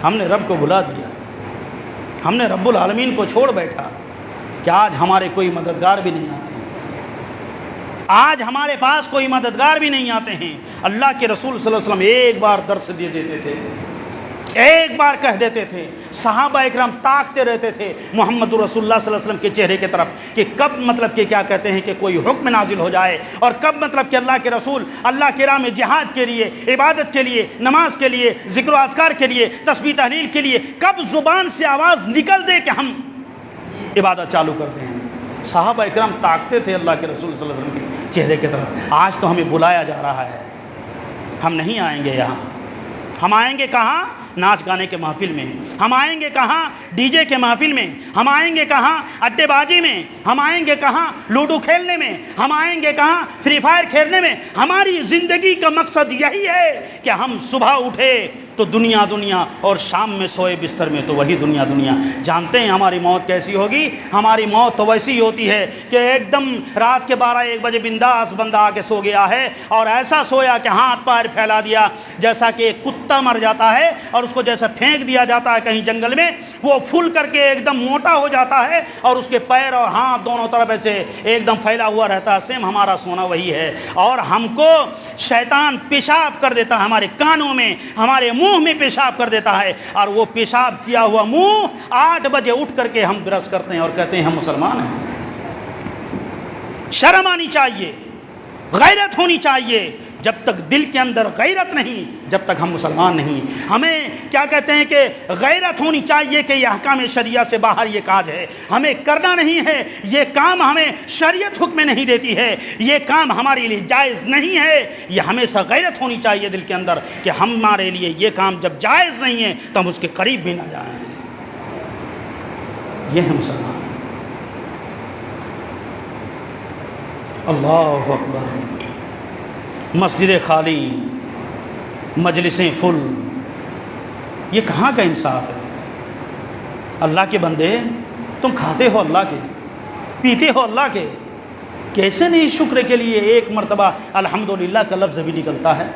ہم نے رب کو بھلا دیا، ہم نے رب العالمین کو چھوڑ بیٹھا کہ آج ہمارے کوئی مددگار بھی نہیں آتے ہیں، آج ہمارے پاس کوئی مددگار بھی نہیں آتے ہیں۔ اللہ کے رسول صلی اللہ علیہ وسلم ایک بار درس دے دیتے تھے، ایک بار کہہ دیتے تھے، صحابہ اکرام تاکتے رہتے تھے محمد رسول اللہ صلی اللہ علیہ وسلم کے چہرے کی طرف کہ کب مطلب کہ کیا کہتے ہیں کہ کوئی حکم نازل ہو جائے، اور کب مطلب کہ اللہ کے رسول اللہ کی راہ میں جہاد کے لیے، عبادت کے لیے، نماز کے لیے، ذکر و اذکار کے لیے، تسبیح تحلیل کے لیے کب زبان سے آواز نکل دے کہ ہم عبادت چالو کر دیں۔ صحابہ اکرام تاکتے تھے اللہ کے رسول صلی اللہ علیہ وسلم کے چہرے کی طرف۔ آج تو ہمیں بلایا جا رہا ہے، ہم نہیں آئیں گے یہاں، ہم آئیں گے کہاں؟ ناچ گانے کے محفل میں، ہم آئیں گے کہاں؟ ڈی جے کے محفل میں، ہم آئیں گے کہاں؟ اڈے بازی میں، ہم آئیں گے کہاں؟ لوڈو کھیلنے میں، ہم آئیں گے کہاں؟ فری فائر کھیلنے میں۔ ہماری زندگی کا مقصد یہی ہے کہ ہم صبح اٹھے تو دنیا دنیا، اور شام میں سوئے بستر میں تو وہی دنیا دنیا۔ جانتے ہیں ہماری موت کیسی ہوگی؟ ہماری موت تو ویسی ہی ہوتی ہے کہ ایک دم رات کے 12-1 بجے بنداس بندہ آ کے سو گیا ہے، اور ایسا سویا کہ ہاتھ پیر پھیلا دیا جیسا کہ ایک کتا مر جاتا ہے اور اس کو جیسا پھینک دیا جاتا ہے کہیں جنگل میں، وہ پھول کر کے ایک دم موٹا ہو جاتا ہے اور اس کے پیر اور ہاتھ دونوں طرف سے ایک دم پھیلا ہوا رہتا ہے۔ سیم ہمارا سونا وہی ہے، اور ہم کو شیطان پیشاب کر دیتا ہے ہمارے کانوں میں، ہمارے منہ میں پیشاب کر دیتا ہے، اور وہ پیشاب کیا ہوا منہ 8 بجے اٹھ کر کے ہم برش کرتے ہیں اور کہتے ہیں ہم مسلمان ہیں۔ شرم آنی چاہیے، غیرت ہونی چاہیے۔ جب تک دل کے اندر غیرت نہیں، جب تک ہم مسلمان نہیں۔ ہمیں کیا کہتے ہیں کہ غیرت ہونی چاہیے کہ یہ احکام شریعہ سے باہر یہ کاج ہے، ہمیں کرنا نہیں ہے، یہ کام ہمیں شریعت حکم نہیں دیتی ہے، یہ کام ہمارے لیے جائز نہیں ہے۔ یہ ہمیشہ غیرت ہونی چاہیے دل کے اندر کہ ہمارے لیے یہ کام جب جائز نہیں ہے تو ہم اس کے قریب بھی نہ جائیں۔ یہ ہے مسلمان۔ اللہ اکبر۔ مسجد خالی، مجلسیں فل، یہ کہاں کا انصاف ہے؟ اللہ کے بندے، تم کھاتے ہو اللہ کے، پیتے ہو اللہ کے، کیسے نہیں شکر کے لیے ایک مرتبہ الحمدللہ کا لفظ بھی نکلتا ہے؟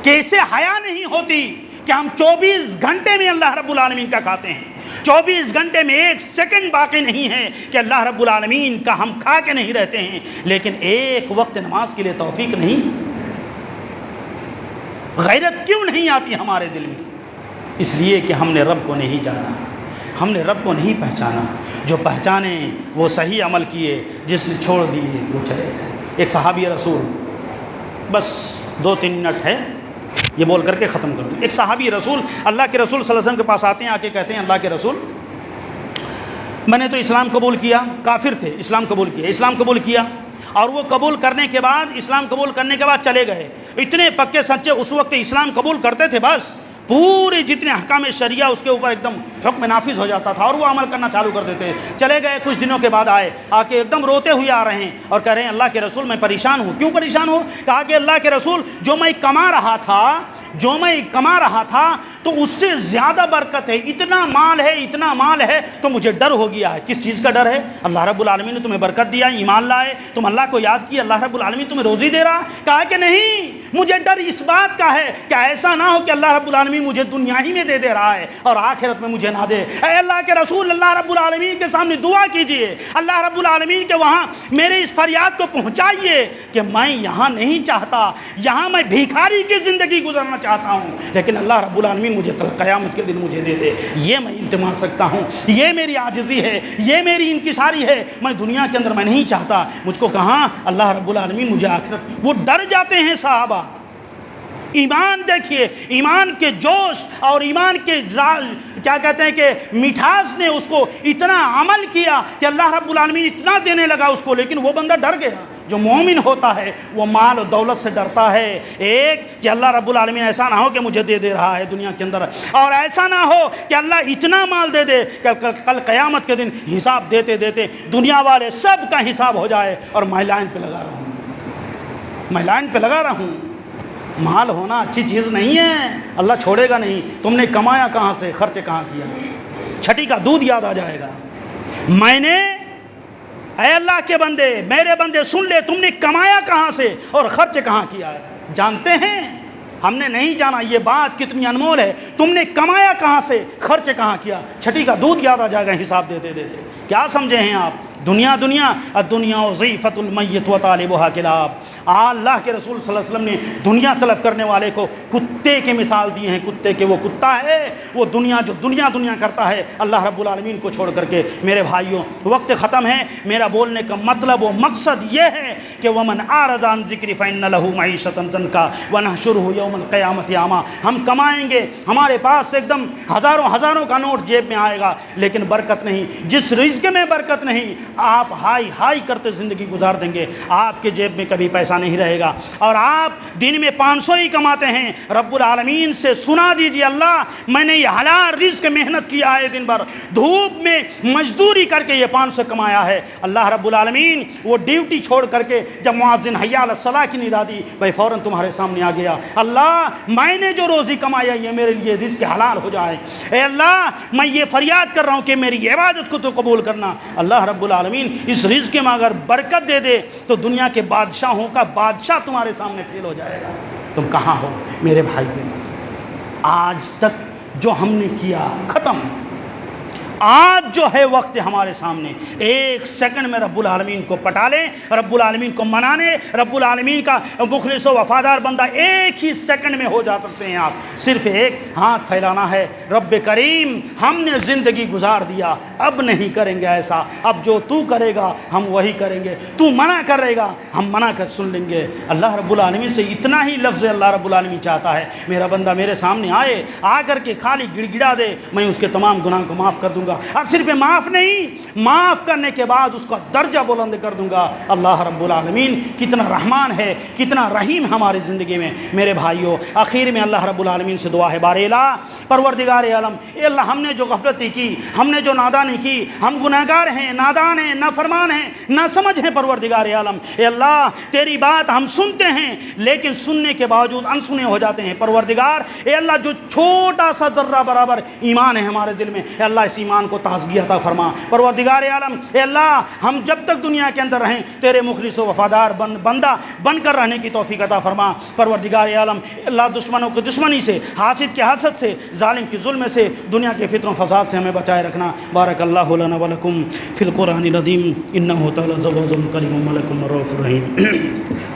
کیسے حیا نہیں ہوتی کہ ہم 24 گھنٹے میں اللہ رب العالمین کا کھاتے ہیں، 24 گھنٹے میں 1 سیکنڈ باقی نہیں ہے کہ اللہ رب العالمین کا ہم کھا کے نہیں رہتے ہیں، لیکن ایک وقت نماز کے لیے توفیق نہیں۔ غیرت کیوں نہیں آتی ہمارے دل میں؟ اس لیے کہ ہم نے رب کو نہیں جانا، ہم نے رب کو نہیں پہچانا۔ جو پہچانے وہ صحیح عمل کیے، جس نے چھوڑ دیے وہ چلے گئے۔ ایک صحابی رسول، بس 2-3 منٹ ہے، یہ بول کر کے ختم کر دوں۔ ایک صحابی رسول اللہ کے رسول صلی اللہ علیہ وسلم کے پاس آتے ہیں، آ کے کہتے ہیں اللہ کے رسول میں نے تو اسلام قبول کیا، کافر تھے، اسلام قبول کیا، اور وہ قبول کرنے کے بعد، اسلام قبول کرنے کے بعد چلے گئے۔ اتنے پکے سچے اس وقت اسلام قبول کرتے تھے، بس پورے جتنے احکام شریعہ اس کے اوپر ایک دم حکم نافذ ہو جاتا تھا اور وہ عمل کرنا چالو کر دیتے۔ چلے گئے، کچھ دنوں کے بعد آئے، آ کے ایک دم روتے ہوئے آ رہے ہیں اور کہہ رہے ہیں اللہ کے رسول میں پریشان ہوں۔ کیوں پریشان ہوں؟ کہا کہ اللہ کے رسول جو میں کما رہا تھا تو اس سے زیادہ برکت ہے، اتنا مال ہے تو مجھے ڈر ہو گیا ہے۔ کس چیز کا ڈر ہے؟ اللہ رب العالمین نے تمہیں برکت دیا، ایمان لائے، تم اللہ کو یاد کیا، اللہ رب العالمین تمہیں روزی دے رہا۔ کہا کہ نہیں، مجھے ڈر اس بات کا ہے کہ ایسا نہ ہو کہ اللہ رب العالمین مجھے دنیا ہی میں دے رہا ہے اور آخرت میں مجھے نہ دے۔ اے اللہ کے رسول، اللہ رب العالمین کے سامنے دعا کیجئے، اللہ رب العالمین کے وہاں میرے اس فریاد کو پہنچائیے کہ میں یہاں نہیں چاہتا، یہاں میں بھیکاری کی زندگی گزارنا چاہتا ہوں، لیکن اللہ رب العالمین مجھے کل قیامت کے دن مجھے دے دے۔ یہ میں التماس سکتا ہوں، یہ میری عاجزی ہے، یہ میری انکساری ہے۔ میں دنیا کے اندر میں نہیں چاہتا، مجھ کو کہاں اللہ رب العالمین مجھے آخرت۔ وہ ڈر جاتے ہیں صحابہ۔ ایمان دیکھیے، ایمان کے جوش اور ایمان کے کیا کہتے ہیں کہ مٹھاس نے اس کو اتنا عمل کیا کہ اللہ رب العالمین اتنا دینے لگا اس کو، لیکن وہ بندہ ڈر گیا۔ جو مومن ہوتا ہے وہ مال و دولت سے ڈرتا ہے، ایک کہ اللہ رب العالمین ایسا نہ ہو کہ مجھے دے رہا ہے دنیا کے اندر، اور ایسا نہ ہو کہ اللہ اتنا مال دے دے کہ کل قیامت کے دن حساب دیتے دنیا والے سب کا حساب ہو جائے اور میں لائن پہ لگا رہا ہوں۔ مال ہونا اچھی چیز نہیں ہے، اللہ چھوڑے گا نہیں۔ تم نے کمایا کہاں سے، خرچ کہاں کیا، چھٹی کا دودھ یاد آ جائے گا۔ میں نے، اے اللہ کے بندے، میرے بندے سن لے، تم نے کمایا کہاں سے اور خرچ کہاں کیا ہے؟ جانتے ہیں ہم نے نہیں جانا یہ بات کتنی انمول ہے. تم نے کمایا کہاں سے, خرچ کہاں کیا؟ چھٹی کا دودھ یاد آ جائے گا حساب دیتے دیتے. کیا سمجھے ہیں آپ؟ دنیا دنیا الدنیا وظیفۃ المیت و طالبها کلاب. اللہ کے رسول صلی اللہ علیہ وسلم نے دنیا طلب کرنے والے کو کتے کی مثال دی ہیں. کتے کے وہ کتا ہے وہ دنیا جو دنیا کرتا ہے اللہ رب العالمین کو چھوڑ کر کے. میرے بھائیوں وقت ختم ہے. میرا بولنے کا مطلب و مقصد یہ ہے کہ ومن اعرض عن ذکری فإن له معیشۃ ضنکا ونحشره یوم القیامۃ اعمی. ہم کمائیں گے, ہمارے پاس ایک دم ہزاروں کا نوٹ جیب میں آئے گا لیکن برکت نہیں. جس رزق میں برکت نہیں آپ ہائی کرتے زندگی گزار دیں گے. آپ کے جیب میں کبھی پیسہ نہیں رہے گا اور آپ دن میں 500 ہی کماتے ہیں. رب العالمین سے سنا دیجئے اللہ میں نے یہ حلال رزق محنت کیا ہے, دن بھر دھوپ میں مزدوری کر کے یہ 500 کمایا ہے. اللہ رب العالمین وہ ڈیوٹی چھوڑ کر کے جب مؤذن حی علی الصلاۃ کی ندا دی بھائی فوراً تمہارے سامنے آ گیا. اللہ میں نے جو روزی کمایا یہ میرے لیے رزق حلال ہو جائے. اے اللہ میں یہ فریاد کر رہا ہوں کہ میری عبادت کو تو قبول کرنا. اللہ رب العالمین اس رزق میں اگر برکت دے دے تو دنیا کے بادشاہوں کا بادشاہ تمہارے سامنے فیل ہو جائے گا. تم کہاں ہو میرے بھائی؟ آج تک جو ہم نے کیا ختم. آج جو ہے وقت ہمارے سامنے, ایک سیکنڈ میں رب العالمین کو پٹا لیں, رب العالمین کو منانے, رب العالمین کا مخلص و وفادار بندہ ایک ہی سیکنڈ میں ہو جا سکتے ہیں آپ. صرف ایک ہاتھ پھیلانا ہے. رب کریم ہم نے زندگی گزار دیا, اب نہیں کریں گے ایسا. اب جو تو کرے گا ہم وہی کریں گے, تو منع کرے گا ہم منع کر سن لیں گے. اللہ رب العالمین سے اتنا ہی لفظ اللہ رب العالمین چاہتا ہے میرا بندہ میرے سامنے آئے, آ کر کے خالی گڑ گڑا دے, میں اس کے تمام گناہ کو معاف کر دوں گا. اور صرف معاف نہیں, معاف کرنے کے بعد اس کا درجہ بلند کر دوں گا. اللہ رب العالمین کتنا رحمان ہے, کتنا رحیم ہماری زندگی میں. میرے بھائیوں آخر میں اللہ رب العالمین سے دعا ہے, بار الہ پروردگار عالم, اے اللہ ہم نے جو غفلتی کی, ہم نے جو نادانی کی, ہم گناہگار ہیں, نادان ہیں, نافرمان ہیں, ناسمجھ ہیں پروردگار عالم. اے اللہ تیری بات ہم سنتے ہیں لیکن سننے کے باوجود انسنے ہو جاتے ہیں. پروردگار اے اللہ جو چھوٹا سا ذرہ برابر ایمان ہے ہمارے دل میں, اے اللہ اس ایمان کو تازگی عطا فرما. پروردگار عالم اے اللہ ہم جب تک دنیا کے اندر رہیں تیرے مخلص و وفادار بندہ بن کر رہنے کی توفیق عطا فرما. پروردگار عالم اللہ دشمنوں کی دشمنی سے, حاسد کے حسد سے, ظالم کی ظلم سے, دنیا کے فتن و فساد سے ہمیں بچائے رکھنا. بارک اللہ لنا ولکم فی القرآن العظیم انہ تعالی جواد کریم ملک رؤوف رحیم.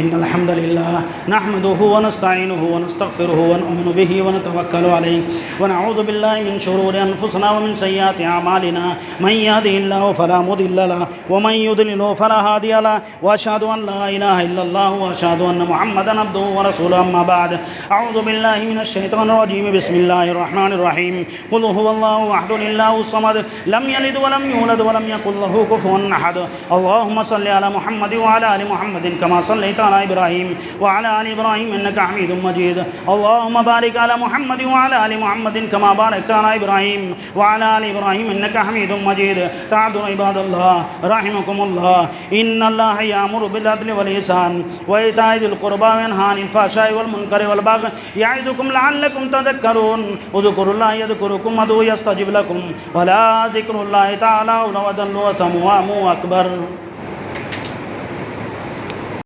إن الحمد لله نحمده ونستعينه ونستغفره ونؤمن به ونتوكل عليه ونعوذ بالله من شرور أنفسنا ومن سيئات أعمالنا من يهده الله فلا مضل له ومن يضلل فلا هادي له وأشهد أن لا إله إلا الله وأشهد أن محمدا عبده ورسوله. أما بعد أعوذ بالله من الشيطان الرجيم بسم الله الرحمن الرحيم. قل هو الله أحد الله الصمد لم يلد ولم يولد ولم يكن له كفوا أحد. اللهم صل على محمد وعلى آل محمد كما صليت على إبراهيم وعلى آل إبراهيم إنك حميد مجيد. اللهم بارك على محمد وعلى آل محمد كما باركت على إبراهيم وعلى آل إبراهيم إنك حميد مجيد. تعالوا عباد الله رحمكم الله إن الله يأمر بالعدل والإحسان وإيتاء ذي القربى وينهى عن الفحشاء والمنكر والبغي يعظكم لعلكم تذكرون. اذكروا الله يذكركم وادعوه يستجب لكم ولا ذكر الله تعالى ولو ضلوا وتموا أكبر.